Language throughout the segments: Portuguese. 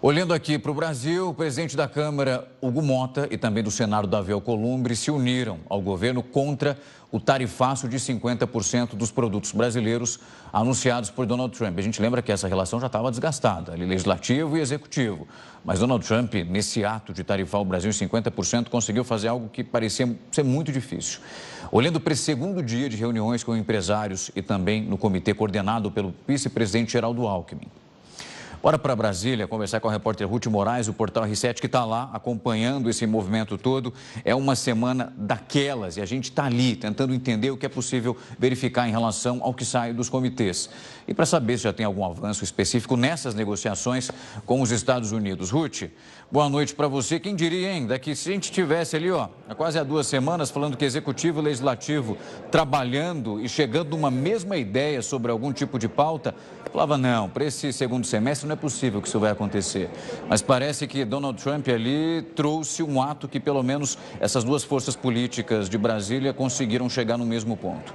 Olhando aqui para o Brasil, o presidente da Câmara, Hugo Mota, e também do Senado, Davi Alcolumbre, se uniram ao governo contra o tarifaço de 50% dos produtos brasileiros anunciados por Donald Trump. A gente lembra que essa relação já estava desgastada, ali, legislativo e executivo. Mas Donald Trump, nesse ato de tarifar o Brasil em 50%, conseguiu fazer algo que parecia ser muito difícil. Olhando para esse segundo dia de reuniões com empresários e também no comitê coordenado pelo vice-presidente Geraldo Alckmin. Bora para Brasília conversar com a repórter Ruth Moraes, do Portal R7, que está lá acompanhando esse movimento todo. É uma semana daquelas e a gente está ali tentando entender o que é possível verificar em relação ao que sai dos comitês. E para saber se já tem algum avanço específico nessas negociações com os Estados Unidos. Ruth, boa noite para você. Quem diria, hein? Daqui, se a gente estivesse ali, ó, há quase há 2 semanas, falando que Executivo e Legislativo trabalhando e chegando numa mesma ideia sobre algum tipo de pauta, falava, não, para esse segundo semestre não é possível que isso vai acontecer. Mas parece que Donald Trump ali trouxe um ato que pelo menos essas duas forças políticas de Brasília conseguiram chegar no mesmo ponto.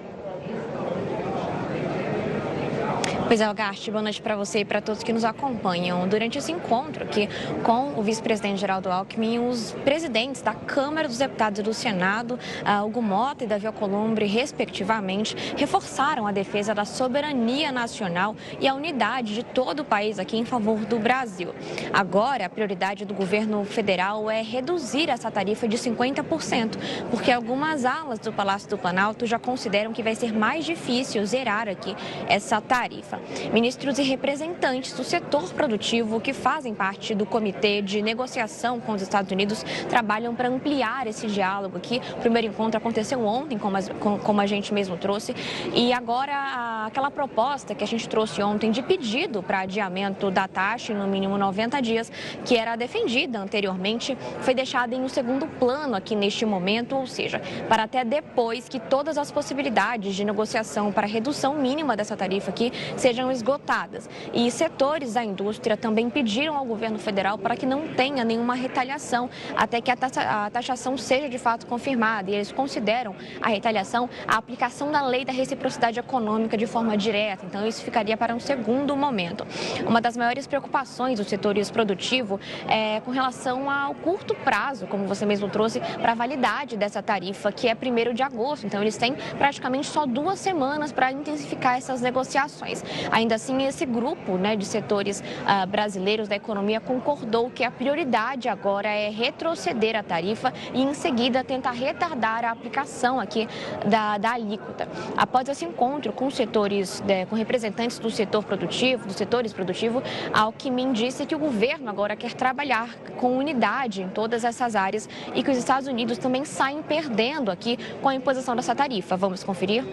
Pois é, Algarte, boa noite para você e para todos que nos acompanham. Durante esse encontro aqui com o vice-presidente Geraldo Alckmin, os presidentes da Câmara dos Deputados e do Senado, Hugo Mota e Davi Alcolumbre, respectivamente, reforçaram a defesa da soberania nacional e a unidade de todo o país aqui em favor do Brasil. Agora, a prioridade do governo federal é reduzir essa tarifa de 50%, porque algumas alas do Palácio do Planalto já consideram que vai ser mais difícil zerar aqui essa tarifa. Ministros e representantes do setor produtivo que fazem parte do comitê de negociação com os Estados Unidos trabalham para ampliar esse diálogo aqui. O primeiro encontro aconteceu ontem, como a gente mesmo trouxe, e agora aquela proposta que a gente trouxe ontem de pedido para adiamento da taxa em no mínimo 90 dias, que era defendida anteriormente, foi deixada em um segundo plano aqui neste momento, ou seja, para até depois que todas as possibilidades de negociação para redução mínima dessa tarifa aqui sejam esgotadas. E setores da indústria também pediram ao governo federal para que não tenha nenhuma retaliação até que a taxação seja de fato confirmada. E eles consideram a retaliação a aplicação da lei da reciprocidade econômica de forma direta. Então, isso ficaria para um segundo momento. Uma das maiores preocupações dos setores produtivos é com relação ao curto prazo, como você mesmo trouxe, para a validade dessa tarifa, que é 1º de agosto. Então, eles têm praticamente só 2 semanas para intensificar essas negociações. Ainda assim, esse grupo, de setores brasileiros da economia concordou que a prioridade agora é retroceder a tarifa e, em seguida, tentar retardar a aplicação aqui da alíquota. Após esse encontro com setores, com representantes do setor produtivo, dos setores produtivos, Alckmin disse que o governo agora quer trabalhar com unidade em todas essas áreas e que os Estados Unidos também saem perdendo aqui com a imposição dessa tarifa. Vamos conferir?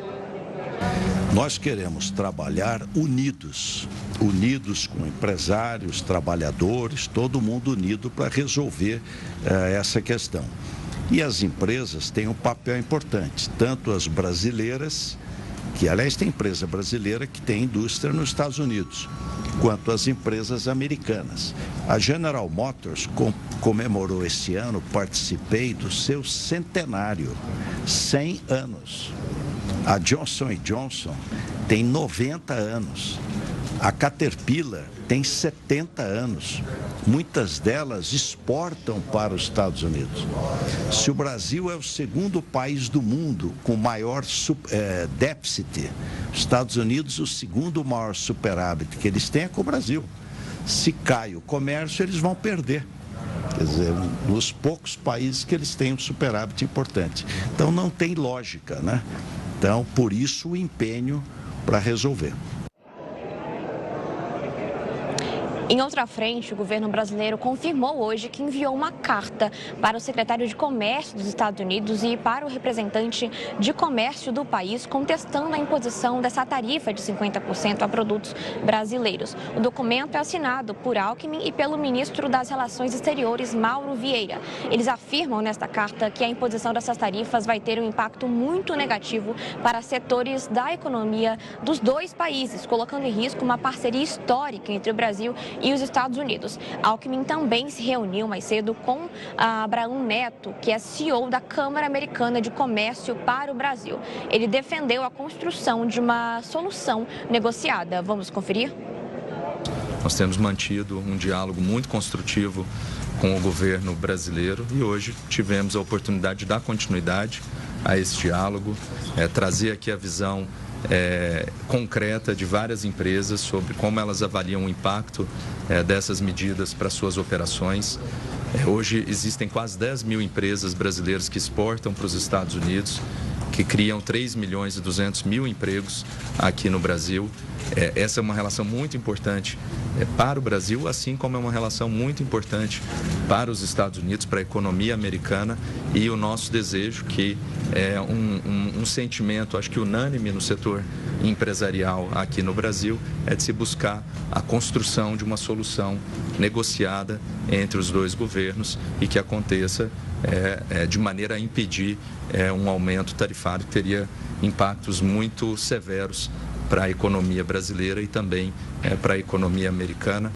Nós queremos trabalhar unidos com empresários, trabalhadores, todo mundo unido para resolver essa questão. E as empresas têm um papel importante, tanto as brasileiras, que aliás tem empresa brasileira que tem indústria nos Estados Unidos, quanto as empresas americanas. A General Motors comemorou esse ano, participei do seu centenário, 100 anos. A Johnson & Johnson tem 90 anos. A Caterpillar tem 70 anos. Muitas delas exportam para os Estados Unidos. Se o Brasil é o segundo país do mundo com maior déficit, os Estados Unidos o segundo maior superávit que eles têm é com o Brasil. Se cai o comércio, eles vão perder. Quer dizer, um dos poucos países que eles têm um superávit importante. Então não tem lógica, né? Então, por isso o empenho para resolver. Em outra frente, o governo brasileiro confirmou hoje que enviou uma carta para o secretário de Comércio dos Estados Unidos e para o representante de comércio do país, contestando a imposição dessa tarifa de 50% a produtos brasileiros. O documento é assinado por Alckmin e pelo ministro das Relações Exteriores, Mauro Vieira. Eles afirmam nesta carta que a imposição dessas tarifas vai ter um impacto muito negativo para setores da economia dos dois países, colocando em risco uma parceria histórica entre o Brasil e os Estados Unidos. Alckmin também se reuniu mais cedo com Abraão Neto, que é CEO da Câmara Americana de Comércio para o Brasil. Ele defendeu a construção de uma solução negociada. Vamos conferir? Nós temos mantido um diálogo muito construtivo com o governo brasileiro e hoje tivemos a oportunidade de dar continuidade a esse diálogo, trazer aqui a visão concreta de várias empresas sobre como elas avaliam o impacto dessas medidas para suas operações. Hoje existem quase 10 mil empresas brasileiras que exportam para os Estados Unidos, que criam 3 milhões e 200 mil empregos aqui no Brasil. Essa é uma relação muito importante para o Brasil, assim como é uma relação muito importante para os Estados Unidos, para a economia americana, e o nosso desejo, que é um sentimento, acho que unânime no setor empresarial aqui no Brasil, é de se buscar a construção de uma solução negociada entre os dois governos e que aconteça de maneira a impedir um aumento tarifário que teria impactos muito severos para a economia brasileira e também para a economia americana.